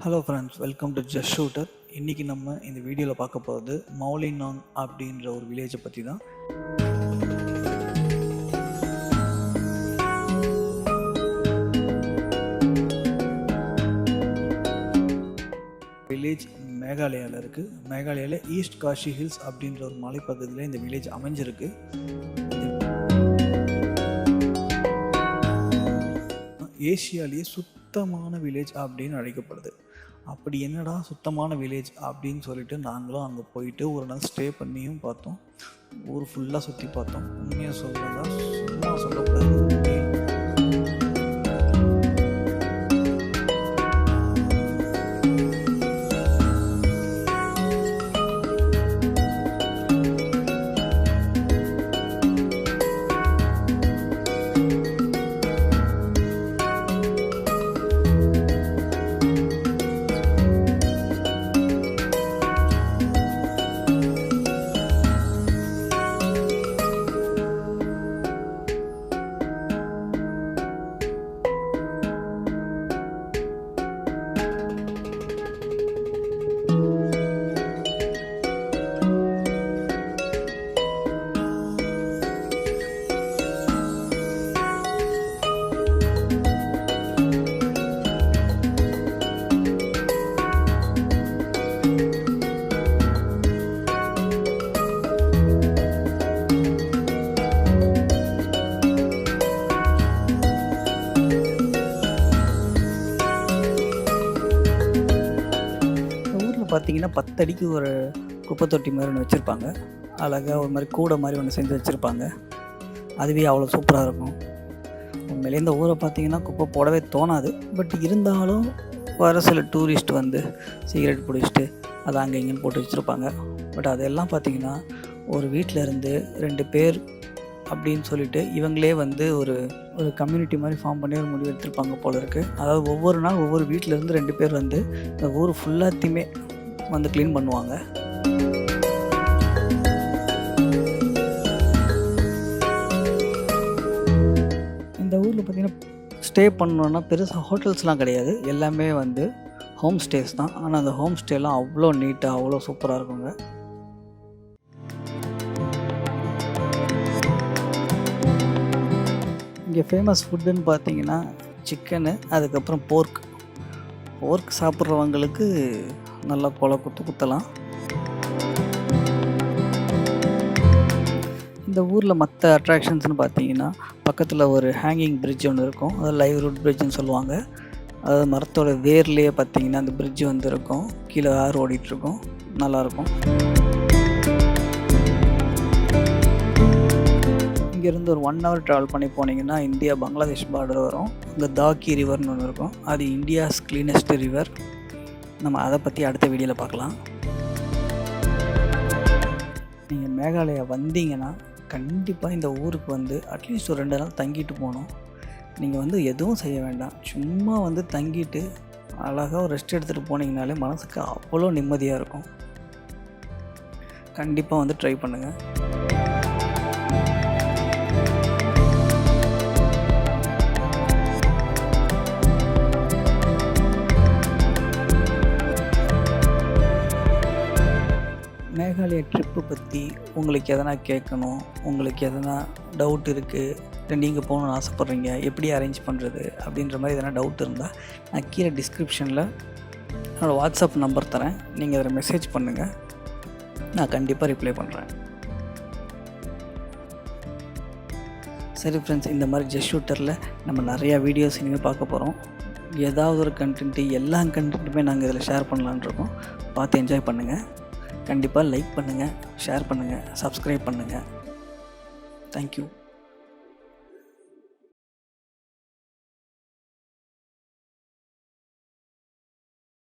Hello friends, welcome to just shooter. இன்றைக்கி நம்ம இந்த வீடியோவில் பார்க்க போகிறது மௌலின்னாங் அப்படின்ற ஒரு வில்லேஜை பற்றி தான். வில்லேஜ் மேகாலயாவில் இருக்குது. மேகாலயாவில் ஈஸ்ட் காசி ஹில்ஸ் அப்படின்ற ஒரு மலைப்பகுதியில் இந்த வில்லேஜ் அமைஞ்சிருக்கு. ஏஷியாலேயே சுத்தமான வில்லேஜ் அப்படின்னு அழைக்கப்படுது. அப்படி என்னடா சுத்தமான வில்லேஜ் அப்படின்னு சொல்லிட்டு நாங்களும் அங்கே போயிட்டு ஒரு நாள் ஸ்டே பண்ணியும் பார்த்தோம். ஊர் ஃபுல்லாக சுற்றி பார்த்தோம். உண்மையாக சொல்கிறதா சும்மா சொல்லக்கூடாது. பார்த்தீங்கன்னா 10 அடிக்கு ஒரு குப்பை தொட்டி மாதிரி ஒன்று வச்சுருப்பாங்க. அழகாக ஒரு மாதிரி கூடை மாதிரி ஒன்று செஞ்சு வச்சுருப்பாங்க. அதுவே அவ்வளோ சூப்பராக இருக்கும். உண்மையிலே இந்த ஊரை பார்த்தீங்கன்னா குப்பை போடவே தோணாது. பட் இருந்தாலும் வர சில டூரிஸ்ட் வந்து சிகரெட் பிடிச்சிட்டு அதை அங்கே இங்கேன்னு போட்டு வச்சுருப்பாங்க. பட் அதெல்லாம் பார்த்திங்கன்னா ஒரு வீட்டில் இருந்து 2 பேர் அப்படின்னு சொல்லிட்டு இவங்களே வந்து ஒரு கம்யூனிட்டி மாதிரி ஃபார்ம் பண்ணி ஒரு முடிவு எடுத்திருப்பாங்க போல இருக்குது. அதாவது ஒவ்வொரு நாள் ஒவ்வொரு வீட்டிலேருந்து 2 பேர் வந்து இந்த ஊர் ஃபுல்லாத்தையுமே வந்து க்ளீன் பண்ணுவாங்க. இந்த ஊரில் பார்த்திங்கன்னா ஸ்டே பண்ணோன்னா பெருசாக ஹோட்டல்ஸ்லாம் கிடையாது. எல்லாமே வந்து ஹோம் ஸ்டேஸ் தான். ஆனால் அந்த ஹோம் ஸ்டேலாம் அவ்வளோ நீட்டாக அவ்வளோ சூப்பராக இருக்குங்க. இங்கே ஃபேமஸ் ஃபுட்டுன்னு பார்த்தீங்கன்னா சிக்கனு, அதுக்கப்புறம் போர்க் சாப்பிட்றவங்களுக்கு நல்லா குத்தலாம். இந்த ஊரில் மற்ற அட்ராக்ஷன்ஸ்னு பார்த்தீங்கன்னா பக்கத்தில் ஒரு ஹேங்கிங் பிரிட்ஜ் ஒன்று இருக்கும். அது லைவ் ரூட் பிரிட்ஜுன்னு சொல்லுவாங்க. அதாவது மரத்தோட வேர்லேயே பார்த்தீங்கன்னா அந்த பிரிட்ஜ் வந்து இருக்கும். கீழே ஆறு ஓடிட்டுருக்கும். நல்லாயிருக்கும். இங்கேருந்து ஒரு 1 ஹவர் ட்ராவல் பண்ணி போனீங்கன்னா இந்தியா பங்களாதேஷ் பார்டர் வரும். இந்த தாக்கி ரிவர்னு ஒன்று இருக்கும். அது இந்தியாஸ் cleanest ரிவர். நம்ம அதை பற்றி அடுத்த வீடியோவில் பார்க்கலாம். நீங்கள் மேகாலயா வந்தீங்கன்னா கண்டிப்பாக இந்த ஊருக்கு வந்து அட்லீஸ்ட் ஒரு 2 நாள் தங்கிட்டு போகணும். நீங்கள் வந்து எதுவும் செய்ய வேண்டாம். சும்மா வந்து தங்கிட்டு அழகாக ஒரு ரெஸ்ட் எடுத்துகிட்டு போனீங்கனாலே மனசுக்கு அவ்வளோ நிம்மதியாக இருக்கும். கண்டிப்பாக வந்து ட்ரை பண்ணுங்கள். மேகாலயா ட்ரிப்பு பற்றி உங்களுக்கு எதனா கேட்கணும், உங்களுக்கு எதனா டவுட் இருக்குது, இல்லை நீங்கள் போகணுன்னு ஆசைப்பட்றீங்க, எப்படி அரேஞ்ச் பண்ணுறது அப்படின்ற மாதிரி எதனா டவுட் இருந்தால் நான் கீழே டிஸ்கிரிப்ஷனில் என்னோடய வாட்ஸ்அப் நம்பர் தரேன். நீங்கள் அதில் மெசேஜ் பண்ணுங்கள். நான் கண்டிப்பாக ரிப்ளை பண்ணுறேன். சரி ஃப்ரெண்ட்ஸ், இந்த மாதிரி ஜஸ்ட் ஷூட்டரில் நம்ம நிறையா வீடியோஸ் இனிமேல் பார்க்க போகிறோம். ஏதாவது ஒரு கண்டென்ட்டு, எல்லா கண்டென்ட்டுமே நாங்கள் இதில் ஷேர் பண்ணலான்னு இருக்கோம். பார்த்து என்ஜாய் பண்ணுங்கள். கண்டிப்பாக லைக் பண்ணுங்கள், ஷேர் பண்ணுங்கள், சப்ஸ்கிரைப் பண்ணுங்கள். தேங்க்யூ.